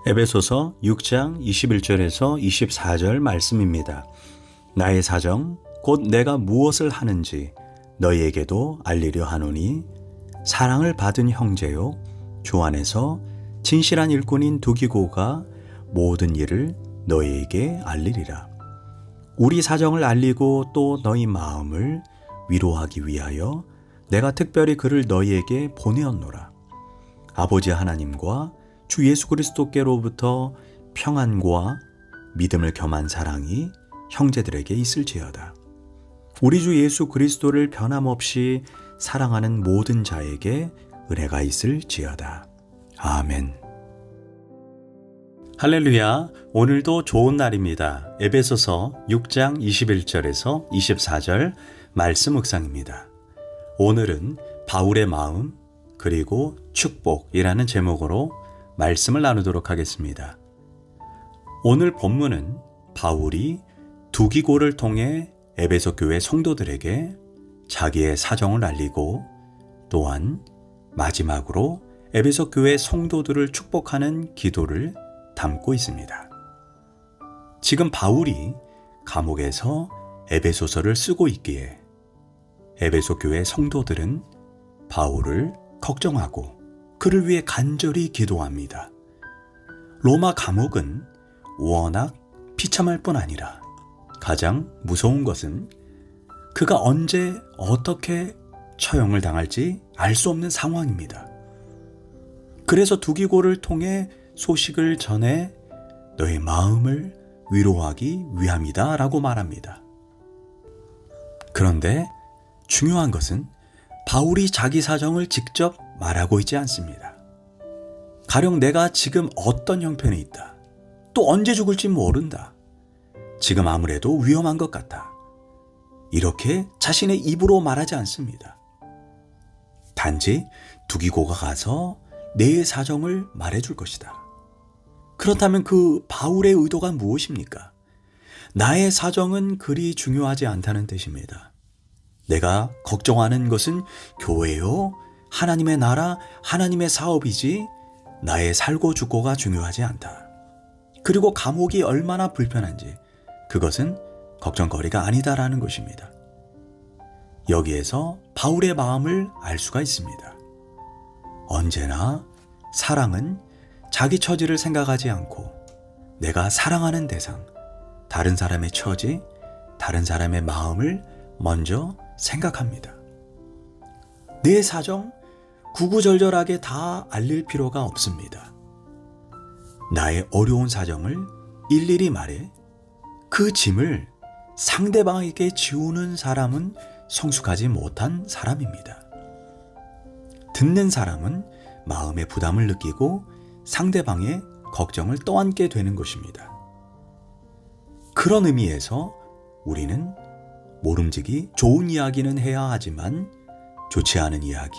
에베소서 6장 21절에서 24절 말씀입니다. 나의 사정 곧 내가 무엇을 하는지 너희에게도 알리려 하노니 사랑을 받은 형제요 주 안에서 진실한 일꾼인 두기고가 모든 일을 너희에게 알리리라. 우리 사정을 알리고 또 너희 마음을 위로하기 위하여 내가 특별히 그를 너희에게 보내었노라. 아버지 하나님과 주 예수 그리스도께로부터 평안과 믿음을 겸한 사랑이 형제들에게 있을지어다. 우리 주 예수 그리스도를 변함없이 사랑하는 모든 자에게 은혜가 있을지어다. 아멘. 할렐루야. 오늘도 좋은 날입니다. 에베소서 6장 21절에서 24절 말씀 묵상입니다. 오늘은 바울의 마음 그리고 축복이라는 제목으로 말씀을 나누도록 하겠습니다. 오늘 본문은 바울이 두기고를 통해 에베소 교회 성도들에게 자기의 사정을 알리고 또한 마지막으로 에베소 교회 성도들을 축복하는 기도를 담고 있습니다. 지금 바울이 감옥에서 에베소서를 쓰고 있기에 에베소 교회 성도들은 바울을 걱정하고 그를 위해 간절히 기도합니다. 로마 감옥은 워낙 비참할 뿐 아니라 가장 무서운 것은 그가 언제 어떻게 처형을 당할지 알 수 없는 상황입니다. 그래서 두기고를 통해 소식을 전해 너의 마음을 위로하기 위함이다 라고 말합니다. 그런데 중요한 것은 바울이 자기 사정을 직접 말하고 있지 않습니다. 가령 내가 지금 어떤 형편에 있다. 또 언제 죽을지 모른다. 지금 아무래도 위험한 것 같다. 이렇게 자신의 입으로 말하지 않습니다. 단지 두기고가 가서 내 사정을 말해줄 것이다. 그렇다면 그 바울의 의도가 무엇입니까? 나의 사정은 그리 중요하지 않다는 뜻입니다. 내가 걱정하는 것은 교회요, 하나님의 나라, 하나님의 사업이지 나의 살고 죽고가 중요하지 않다. 그리고 감옥이 얼마나 불편한지 그것은 걱정거리가 아니다라는 것입니다. 여기에서 바울의 마음을 알 수가 있습니다. 언제나 사랑은 자기 처지를 생각하지 않고 내가 사랑하는 대상, 다른 사람의 처지, 다른 사람의 마음을 먼저 생각합니다. 내 사정 구구절절하게 다 알릴 필요가 없습니다. 나의 어려운 사정을 일일이 말해 그 짐을 상대방에게 지우는 사람은 성숙하지 못한 사람입니다. 듣는 사람은 마음의 부담을 느끼고 상대방의 걱정을 떠안게 되는 것입니다. 그런 의미에서 우리는 모름지기 좋은 이야기는 해야 하지만 좋지 않은 이야기,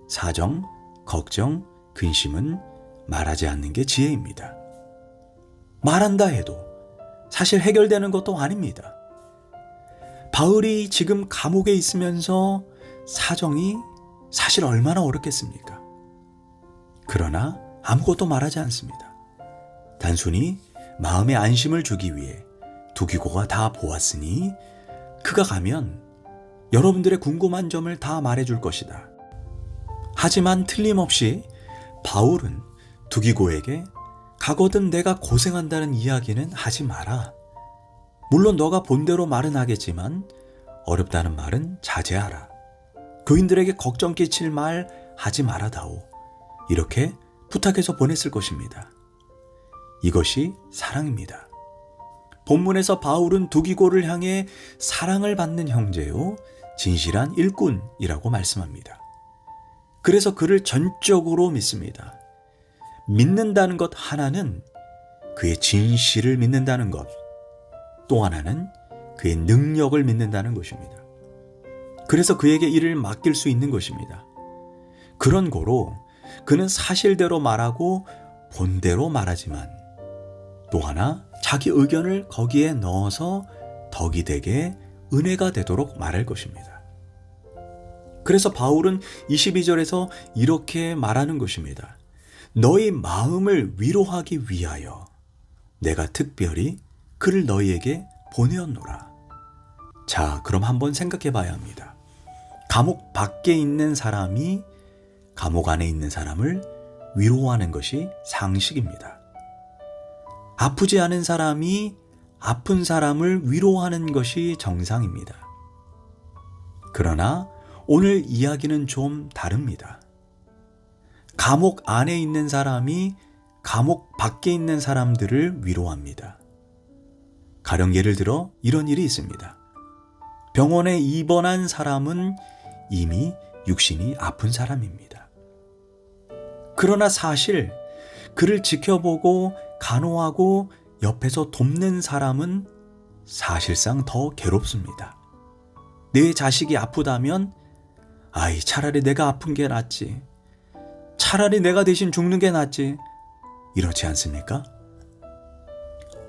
사정, 걱정, 근심은 말하지 않는 게 지혜입니다. 말한다 해도 사실 해결되는 것도 아닙니다. 바울이 지금 감옥에 있으면서 사정이 사실 얼마나 어렵겠습니까? 그러나 아무것도 말하지 않습니다. 단순히 마음의 안심을 주기 위해 두기고가 다 보았으니 그가 가면 여러분들의 궁금한 점을 다 말해줄 것이다. 하지만 틀림없이 바울은 두기고에게 가거든 내가 고생한다는 이야기는 하지 마라. 물론 너가 본대로 말은 하겠지만 어렵다는 말은 자제하라. 교인들에게 걱정 끼칠 말 하지 말아다오. 이렇게 부탁해서 보냈을 것입니다. 이것이 사랑입니다. 본문에서 바울은 두기고를 향해 사랑을 받는 형제요, 진실한 일꾼이라고 말씀합니다. 그래서 그를 전적으로 믿습니다. 믿는다는 것 하나는 그의 진실을 믿는다는 것, 또 하나는 그의 능력을 믿는다는 것입니다. 그래서 그에게 일을 맡길 수 있는 것입니다. 그런 고로 그는 사실대로 말하고 본대로 말하지만 또 하나 자기 의견을 거기에 넣어서 덕이 되게 은혜가 되도록 말할 것입니다. 그래서 바울은 22절에서 이렇게 말하는 것입니다. 너희 마음을 위로하기 위하여 내가 특별히 그를 너희에게 보내었노라. 자, 그럼 한번 생각해 봐야 합니다. 감옥 밖에 있는 사람이 감옥 안에 있는 사람을 위로하는 것이 상식입니다. 아프지 않은 사람이 아픈 사람을 위로하는 것이 정상입니다. 그러나 오늘 이야기는 좀 다릅니다. 감옥 안에 있는 사람이 감옥 밖에 있는 사람들을 위로합니다. 가령 예를 들어 이런 일이 있습니다. 병원에 입원한 사람은 이미 육신이 아픈 사람입니다. 그러나 사실 그를 지켜보고 간호하고 옆에서 돕는 사람은 사실상 더 괴롭습니다. 내 자식이 아프다면 아이, 차라리 내가 아픈 게 낫지. 차라리 내가 대신 죽는 게 낫지. 이렇지 않습니까?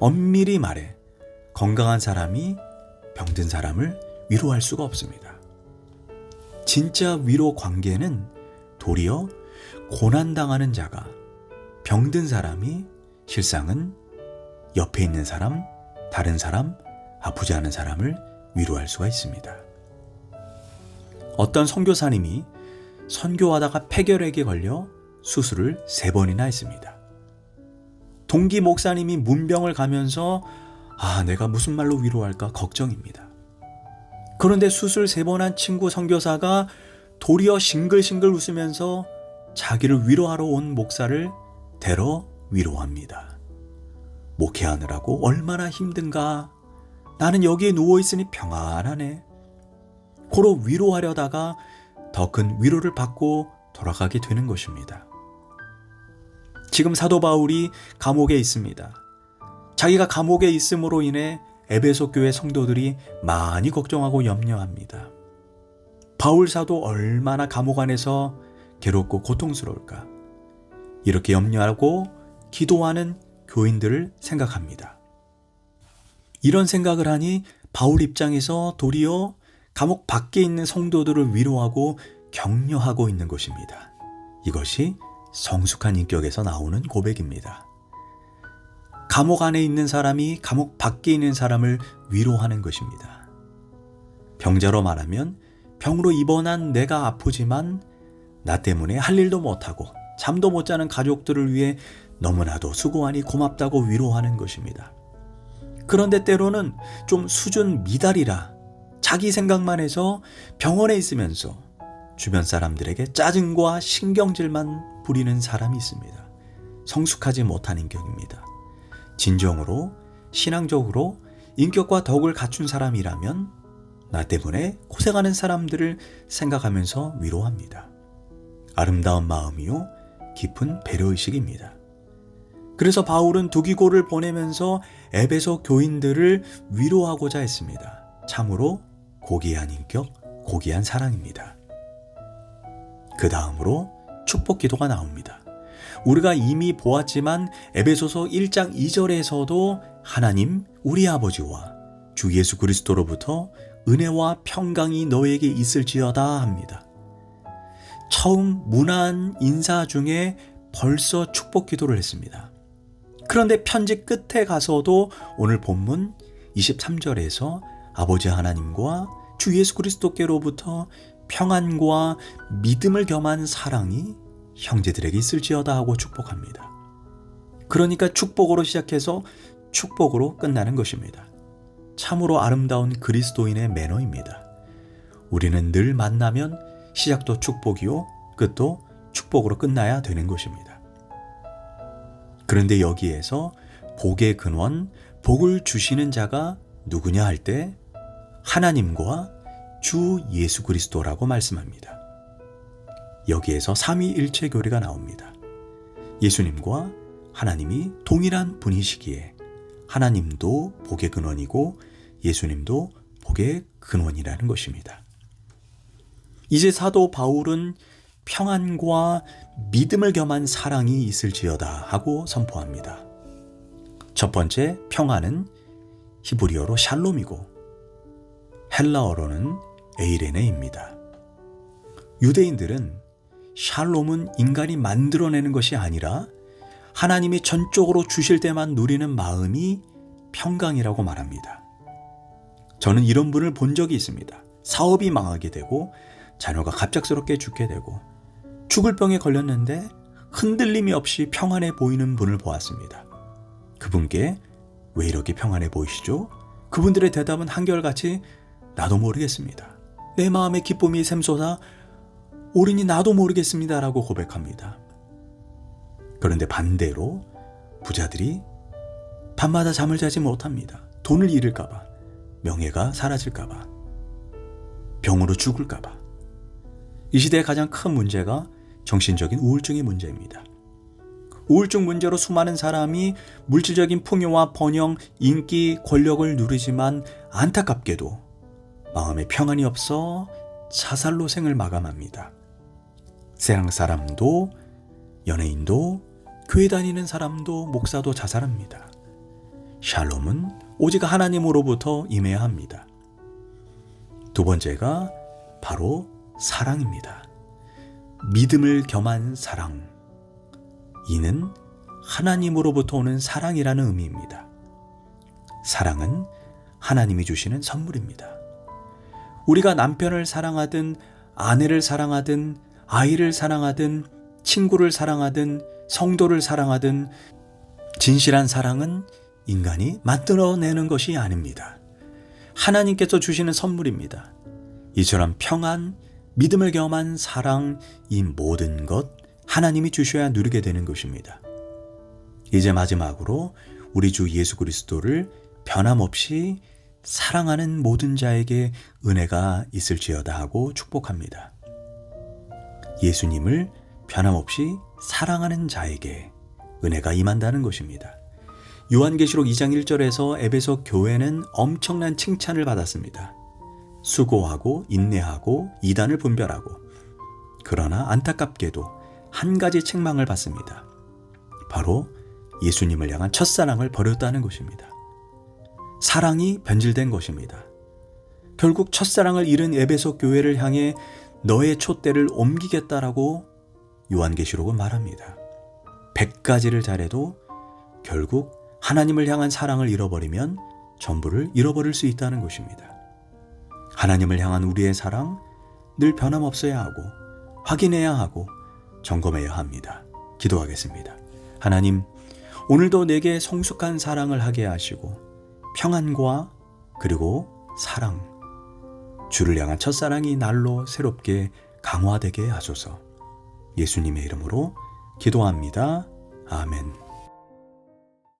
엄밀히 말해 건강한 사람이 병든 사람을 위로할 수가 없습니다. 진짜 위로 관계는 도리어 고난당하는 자가 병든 사람이 실상은 옆에 있는 사람, 다른 사람, 아프지 않은 사람을 위로할 수가 있습니다. 어떤 선교사님이 선교하다가 폐결핵에 걸려 수술을 3번이나 했습니다. 동기 목사님이 문병을 가면서 내가 무슨 말로 위로할까 걱정입니다. 그런데 수술 3번 한 친구 선교사가 도리어 싱글싱글 웃으면서 자기를 위로하러 온 목사를 데려 위로합니다. 목회하느라고 얼마나 힘든가. 나는 여기에 누워있으니 평안하네. 고로 위로하려다가 더 큰 위로를 받고 돌아가게 되는 것입니다. 지금 사도 바울이 감옥에 있습니다. 자기가 감옥에 있음으로 인해 에베소 교회 성도들이 많이 걱정하고 염려합니다. 바울 사도 얼마나 감옥 안에서 괴롭고 고통스러울까. 이렇게 염려하고 기도하는 교인들을 생각합니다. 이런 생각을 하니 바울 입장에서 도리어 감옥 밖에 있는 성도들을 위로하고 격려하고 있는 것입니다. 이것이 성숙한 인격에서 나오는 고백입니다. 감옥 안에 있는 사람이 감옥 밖에 있는 사람을 위로하는 것입니다. 병자로 말하면 병으로 입원한 내가 아프지만 나 때문에 할 일도 못하고 잠도 못 자는 가족들을 위해 너무나도 수고하니 고맙다고 위로하는 것입니다. 그런데 때로는 좀 수준 미달이라 자기 생각만 해서 병원에 있으면서 주변 사람들에게 짜증과 신경질만 부리는 사람이 있습니다. 성숙하지 못한 인격입니다. 진정으로 신앙적으로 인격과 덕을 갖춘 사람이라면 나 때문에 고생하는 사람들을 생각하면서 위로합니다. 아름다운 마음이요 깊은 배려의식입니다. 그래서 바울은 두기고를 보내면서 에베소 교인들을 위로하고자 했습니다. 참으로 고귀한 인격, 고귀한 사랑입니다. 그 다음으로 축복 기도가 나옵니다. 우리가 이미 보았지만 에베소서 1장 2절에서도 하나님 우리 아버지와 주 예수 그리스도로부터 은혜와 평강이 너에게 있을지어다 합니다. 처음 문안 인사 중에 벌써 축복 기도를 했습니다. 그런데 편지 끝에 가서도 오늘 본문 23절에서 아버지 하나님과 주 예수 그리스도께로부터 평안과 믿음을 겸한 사랑이 형제들에게 있을지어다 하고 축복합니다. 그러니까 축복으로 시작해서 축복으로 끝나는 것입니다. 참으로 아름다운 그리스도인의 매너입니다. 우리는 늘 만나면 시작도 축복이요 끝도 축복으로 끝나야 되는 것입니다. 그런데 여기에서 복의 근원, 복을 주시는 자가 누구냐 할 때 하나님과 주 예수 그리스도라고 말씀합니다. 여기에서 삼위일체 교리가 나옵니다. 예수님과 하나님이 동일한 분이시기에 하나님도 복의 근원이고 예수님도 복의 근원이라는 것입니다. 이제 사도 바울은 평안과 믿음을 겸한 사랑이 있을지어다 하고 선포합니다. 첫 번째 평안은 히브리어로 샬롬이고 헬라어로는 에이레네입니다. 유대인들은 샬롬은 인간이 만들어내는 것이 아니라 하나님이 전적으로 주실 때만 누리는 마음이 평강이라고 말합니다. 저는 이런 분을 본 적이 있습니다. 사업이 망하게 되고 자녀가 갑작스럽게 죽게 되고 죽을 병에 걸렸는데 흔들림이 없이 평안해 보이는 분을 보았습니다. 그분께 왜 이렇게 평안해 보이시죠? 그분들의 대답은 한결같이 나도 모르겠습니다. 내 마음에 기쁨이 샘솟아 오르니 나도 모르겠습니다 라고 고백합니다. 그런데 반대로 부자들이 밤마다 잠을 자지 못합니다. 돈을 잃을까봐, 명예가 사라질까봐, 병으로 죽을까봐. 이 시대의 가장 큰 문제가 정신적인 우울증의 문제입니다. 우울증 문제로 수많은 사람이 물질적인 풍요와 번영, 인기, 권력을 누리지만 안타깝게도 마음에 평안이 없어 자살로 생을 마감합니다. 세상 사람도, 연예인도, 교회 다니는 사람도, 목사도 자살합니다. 샬롬은 오직 하나님으로부터 임해야 합니다. 두 번째가 바로 사랑입니다. 믿음을 겸한 사랑. 이는 하나님으로부터 오는 사랑이라는 의미입니다. 사랑은 하나님이 주시는 선물입니다. 우리가 남편을 사랑하든 아내를 사랑하든 아이를 사랑하든 친구를 사랑하든 성도를 사랑하든 진실한 사랑은 인간이 만들어내는 것이 아닙니다. 하나님께서 주시는 선물입니다. 이처럼 평안, 믿음을 겸한 사랑, 이 모든 것 하나님이 주셔야 누리게 되는 것입니다. 이제 마지막으로 우리 주 예수 그리스도를 변함없이 사랑하는 모든 자에게 은혜가 있을지어다 하고 축복합니다. 예수님을 변함없이 사랑하는 자에게 은혜가 임한다는 것입니다. 요한계시록 2장 1절에서 에베소 교회는 엄청난 칭찬을 받았습니다. 수고하고 인내하고 이단을 분별하고, 그러나 안타깝게도 한 가지 책망을 받습니다. 바로 예수님을 향한 첫사랑을 버렸다는 것입니다. 사랑이 변질된 것입니다. 결국 첫사랑을 잃은 에베소 교회를 향해 너의 촛대를 옮기겠다라고 요한계시록은 말합니다. 100가지를 잘해도 결국 하나님을 향한 사랑을 잃어버리면 전부를 잃어버릴 수 있다는 것입니다. 하나님을 향한 우리의 사랑 늘 변함없어야 하고 확인해야 하고 점검해야 합니다. 기도하겠습니다. 하나님, 오늘도 내게 성숙한 사랑을 하게 하시고 평안과 그리고 사랑, 주를 향한 첫사랑이 날로 새롭게 강화되게 하소서. 예수님의 이름으로 기도합니다. 아멘.